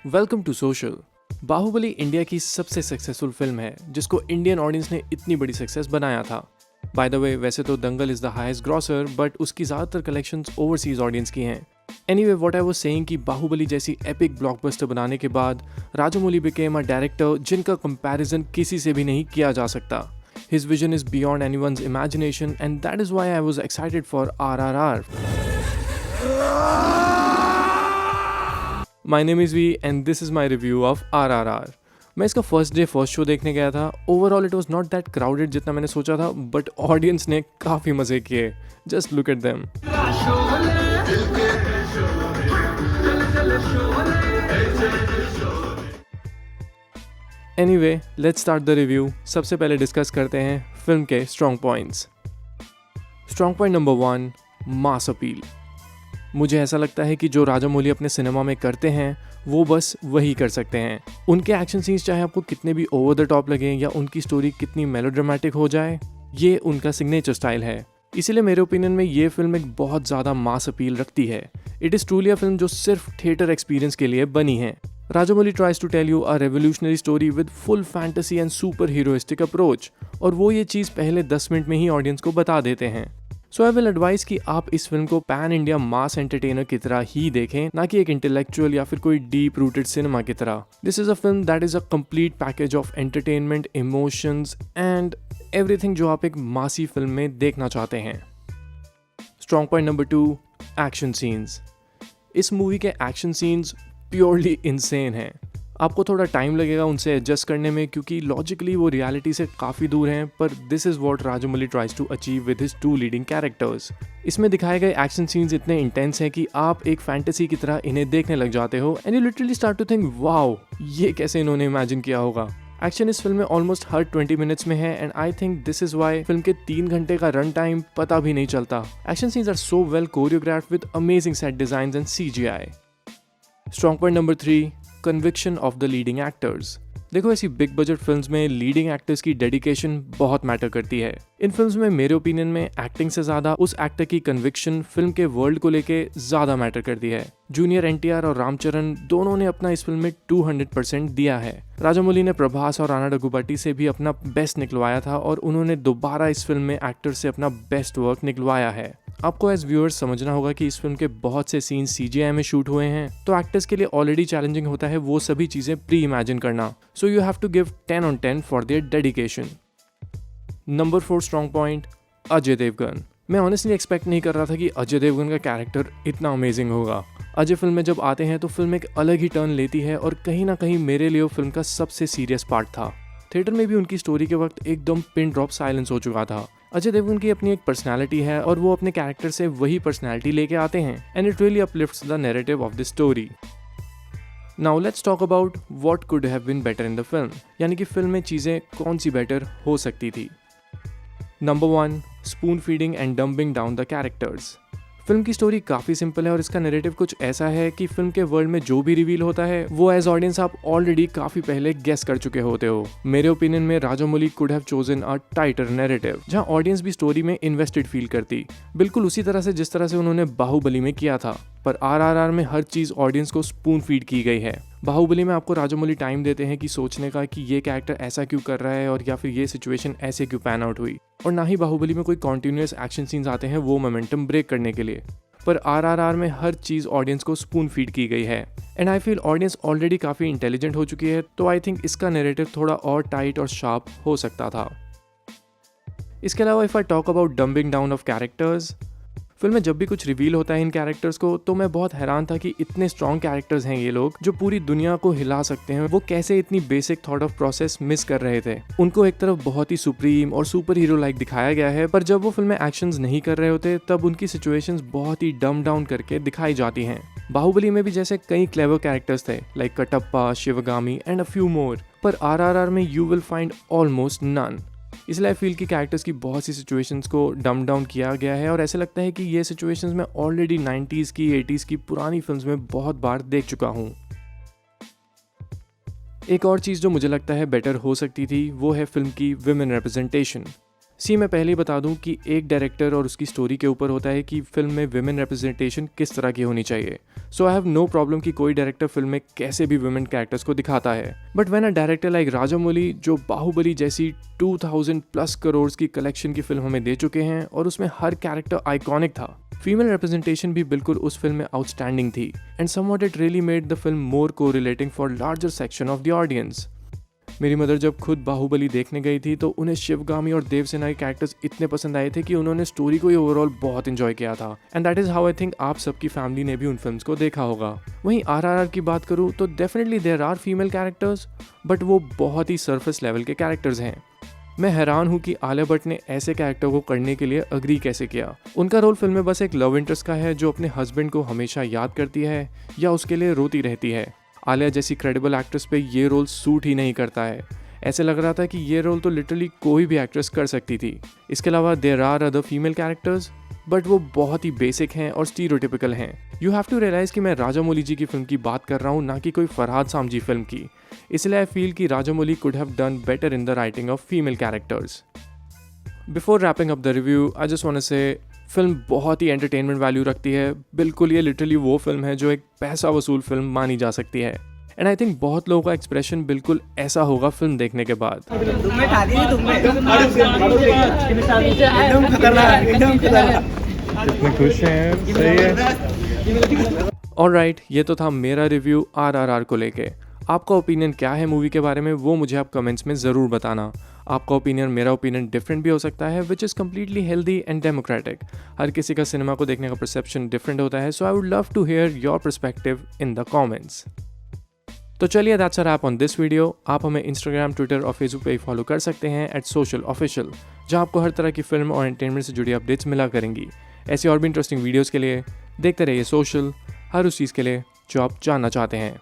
Welcome to social. Baahubali India की सबसे successful film है जिसको इंडियन ऑडियंस ने इतनी बड़ी सक्सेस बनाया था। बाय द वे, वैसे तो Dangal is the highest grosser, but उसकी ज़्यादातर कलेक्शंस ओवरसीज ऑडियंस की हैं। Anyway, what I was saying कि बाहुबली जैसी एपिक ब्लॉकबस्टर बनाने के बाद राजामौली बिकेम अ डायरेक्टर जिनका कंपैरिजन किसी से भी नहीं किया जा सकता। His vision is beyond anyone's imagination, and that is why I was excited for RRR. My name is V and this is my review of RRR. मैं इसका फर्स्ट डे फर्स्ट शो देखने गया था। Overall it was not that crowded जितना मैंने सोचा था, but audience ने काफ़ी मज़े किए। Just look at them. Anyway, let's start the review. सबसे पहले डिस्कस करते हैं फिल्म के strong points. Strong point number 1, mass appeal. मुझे ऐसा लगता है कि जो राजामौली अपने सिनेमा में करते हैं वो बस वही कर सकते हैं। उनके एक्शन सीन्स चाहे आपको कितने भी ओवर द टॉप लगें या उनकी स्टोरी कितनी मेलोड्रामेटिक हो जाए, ये उनका सिग्नेचर स्टाइल है। इसीलिए मेरे ओपिनियन में ये फिल्म एक बहुत ज़्यादा मास अपील रखती है। It is truly a film जो सिर्फ थिएटर एक्सपीरियंस के लिए बनी है। Rajamouli tries to tell you a revolutionary story with full fantasy and super heroistic approach, और वो ये चीज़ पहले 10 मिनट में ही ऑडियंस को बता देते हैं। सो आई विल एडवाइस कि आप इस फिल्म को पैन इंडिया मास एंटरटेनर की तरह ही देखें, ना कि एक इंटेलेक्चुअल या फिर कोई डीप रूटेड सिनेमा की तरह। This is a film that is a complete package of entertainment, emotions and everything जो आप एक मासी फिल्म में देखना चाहते हैं। Strong point number 2, action scenes. इस मूवी के एक्शन सीन्स प्योरली इनसेन हैं। आपको थोड़ा टाइम लगेगा उनसे एडजस्ट करने में, क्योंकि लॉजिकली वो रियलिटी से काफ़ी दूर हैं, पर this is what Rajamouli tries to achieve with his 2 leading characters. इसमें दिखाए गए एक्शन सीन्स इतने इंटेंस हैं कि आप एक फैंटेसी की तरह इन्हें देखने लग जाते हो and you literally start to think, wow, ये कैसे इन्होंने इमेजिन किया होगा। एक्शन इस फिल्म में ऑलमोस्ट हर 20 मिनट्स में है and I think this is why film के 3 घंटे का रन टाइम पता भी नहीं चलता। Action scenes are so well choreographed with amazing set designs and CGI। Strong point number 3, conviction of the leading actors. देखो, ऐसी बिग बजट फिल्म्स में लीडिंग एक्टर्स की डेडिकेशन बहुत मैटर करती है। इन फिल्म्स में मेरे ओपिनियन में एक्टिंग से ज्यादा उस एक्टर की कन्विक्शन फिल्म के वर्ल्ड को लेके ज्यादा मैटर करती है। जूनियर NTR और रामचरण दोनों ने अपना इस फिल्म में 200% दिया है। राजामौली ने प्रभास और राणा डग्गुबाती से भी अपना बेस्ट निकलवाया था और उन्होंने दोबारा इस फिल्म में एक्टर से अपना बेस्ट वर्क निकलवाया है। आपको एज व्यूअर्स समझना होगा कि इस फिल्म के बहुत से सीन CGI में शूट हुए हैं, तो एक्टर्स के लिए ऑलरेडी चैलेंजिंग होता है वो सभी चीजें प्री इमेजिन करना। So you have to give 10 on 10 for their dedication. Number 4 strong point, Ajay Devgn. मैं ऑनेस्टली एक्सपेक्ट नहीं कर रहा था कि अजय देवगन का कैरेक्टर इतना अमेजिंग होगा। अजय फिल्म में जब आते हैं तो फिल्म एक अलग ही टर्न लेती है और कहीं ना कहीं मेरे लिए फिल्म का सबसे सीरियस पार्ट था। थिएटर में भी उनकी स्टोरी के वक्त एकदम पिन ड्रॉप साइलेंस हो चुका था। अजय देवगन की अपनी एक पर्सनालिटी है और वो अपने कैरेक्टर से वही पर्सनालिटी लेके आते हैं and it really uplifts the narrative of the story. Now let's talk about what could have been better in the film, यानी कि फिल्म में चीज़ें कौन सी बेटर हो सकती थी। Number 1, spoon feeding and dumping down the characters. Film की story काफ़ी सिंपल है और इसका नैरेटिव कुछ ऐसा है कि फिल्म के वर्ल्ड में जो भी रिवील होता है वो एज ऑडियंस आप ऑलरेडी काफ़ी पहले गेस कर चुके होते हो। मेरे ओपिनियन में Rajamouli could have chosen a tighter narrative जहां ऑडियंस भी स्टोरी में इन्वेस्टेड फील करती, बिल्कुल उसी तरह से जिस तरह से उन्होंने बाहुबली में किया था। पर RRR में हर चीज़ ऑडियंस को स्पून फीड की गई है। बाहुबली में आपको राजामौली टाइम देते हैं कि सोचने का कि ये कैरेक्टर ऐसा क्यों कर रहा है और या फिर ये सिचुएशन ऐसे क्यों पैन आउट हुई, और ना ही बाहुबली में कोई कॉन्टिन्यूस एक्शन सीन्स आते हैं वो मोमेंटम ब्रेक करने के लिए। पर RRR में हर चीज़ ऑडियंस को स्पून फीड की गई है and I feel audience already काफ़ी इंटेलिजेंट हो चुकी है, तो आई थिंक इसका नैरेटिव थोड़ा और टाइट और शार्प हो सकता था। इसके अलावा if I talk about dumping down of characters, film में जब भी कुछ रिवील होता है इन कैरेक्टर्स को तो मैं बहुत हैरान था कि इतने स्ट्रॉन्ग कैरेक्टर्स हैं ये लोग जो पूरी दुनिया को हिला सकते हैं, वो कैसे इतनी basic thought of process miss कर रहे थे। उनको एक तरफ बहुत ही सुप्रीम और सुपर हीरो लाइक दिखाया गया है, पर जब वो फिल्म में एक्शंस नहीं कर रहे होते तब उनकी सिचुएशंस बहुत ही डम डाउन करके दिखाई जाती हैं। बाहुबली में भी जैसे कई क्लेवर कैरेक्टर्स थे like Kattappa, Sivagami and a few more, पर RRR में you will find almost none. इसलिए आई फील कि कैरेक्टर्स की बहुत सी सिचुएशंस को डम डाउन किया गया है और ऐसे लगता है कि ये सिचुएशंस मैं ऑलरेडी 90s की 80s की पुरानी फिल्म्स में बहुत बार देख चुका हूँ। एक और चीज़ जो मुझे लगता है बेटर हो सकती थी वो है फिल्म की विमेन रिप्रेजेंटेशन। मैं पहले ही बता दूं कि एक डायरेक्टर और उसकी स्टोरी के ऊपर होता है कि फिल्म में विमेन रिप्रेजेंटेशन किस तरह की होनी चाहिए। सो आई हैव नो प्रॉब्लम कि कोई डायरेक्टर फिल्म में कैसे भी वुमेन कैरेक्टर्स को दिखाता है, but when a director like Rajamouli, जो बाहुबली जैसी 2000+ करोड़ की कलेक्शन की फिल्म हमें दे चुके हैं और उसमें हर कैरेक्टर आइकॉनिक था, फीमेल रिप्रेजेंटेशन भी बिल्कुल उस फिल्म में आउटस्टैंडिंग थी, and somewhat it really made the film more correlating for larger section of the audience. मेरी मदर जब खुद बाहुबली देखने गई थी तो उन्हें शिवगामी और देवसेना के कैरेक्टर्स इतने पसंद आए थे कि उन्होंने स्टोरी को ही ओवरऑल बहुत एंजॉय किया था, and that is how I think आप सबकी फैमिली ने भी उन फिल्म्स को देखा होगा। वहीं RRR की बात करूँ तो definitely there are female characters, but वो बहुत ही सरफेस लेवल के कैरेक्टर्स हैं। मैं हैरान हूँ कि आलिया भट्ट ने ऐसे कैरेक्टर को करने के लिए अग्री कैसे किया। उनका रोल फिल्म में बस एक लव इंटरेस्ट का है जो अपने हस्बैंड को हमेशा याद करती है या उसके लिए रोती रहती है। आलिया जैसी क्रेडिबल एक्ट्रेस पे ये रोल सूट ही नहीं करता है। ऐसे लग रहा था कि ये रोल तो लिटरली कोई भी एक्ट्रेस कर सकती थी। इसके अलावा there are other female characters, but वो बहुत ही बेसिक हैं और स्टीरियोटिपिकल हैं। यू हैव टू रियलाइज कि मैं राजामौली जी की फिल्म की बात कर रहा हूँ, ना कि कोई फरहाद सामजी फिल्म की। इसलिए आई फील कि Rajamouli could have done better in the writing of female characters. Before wrapping up the review, I just want to say film बहुत ही एंटरटेनमेंट वैल्यू रखती है। बिल्कुल ये लिटरली वो फिल्म है जो एक पैसा वसूल फिल्म मानी जा सकती है, एंड आई थिंक बहुत लोगों का एक्सप्रेशन बिल्कुल ऐसा होगा फिल्म देखने के बाद। खुश हैं, सही है। ऑलराइट, ये तो था मेरा रिव्यू RRR को लेके। आपका ओपिनियन क्या है मूवी के बारे में, वो मुझे आप कमेंट्स में ज़रूर बताना। आपका ओपिनियन मेरा ओपिनियन डिफरेंट भी हो सकता है, which is completely healthy and democratic. हर किसी का सिनेमा को देखने का परसेप्शन डिफरेंट होता है, so I would love to hear your perspective in the comments. तो चलिए, that's a wrap on this video. आप हमें इंस्टाग्राम, ट्विटर और फेसबुक पे फॉलो कर सकते हैं @socialofficial, जहाँ आपको हर तरह की फिल्म और एंटरटेनमेंट से जुड़ी अपडेट्स मिला करेंगी। ऐसी और भी इंटरेस्टिंग वीडियोज़ के लिए देखते रहिए सोशल, हर उस चीज़ के लिए जो आप जानना चाहते हैं।